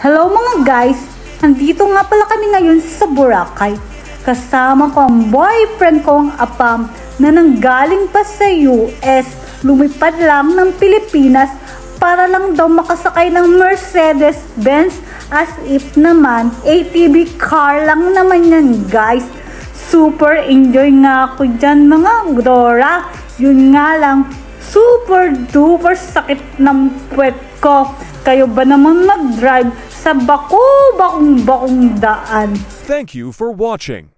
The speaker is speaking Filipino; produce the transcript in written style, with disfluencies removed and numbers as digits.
Hello mga guys! Nandito nga pala kami ngayon sa Boracay. Kasama ko ang boyfriend kong Apam na nanggaling pa sa US. Lumipad lang ng Pilipinas para lang daw makasakay ng Mercedes-Benz, as if naman ATV car lang naman yan guys. Super enjoy nga ako dyan mga Dora. Yun nga lang, super duper sakit ng puwet ko. Kayo ba naman mag-drive sa bakong daan? Thank you for watching.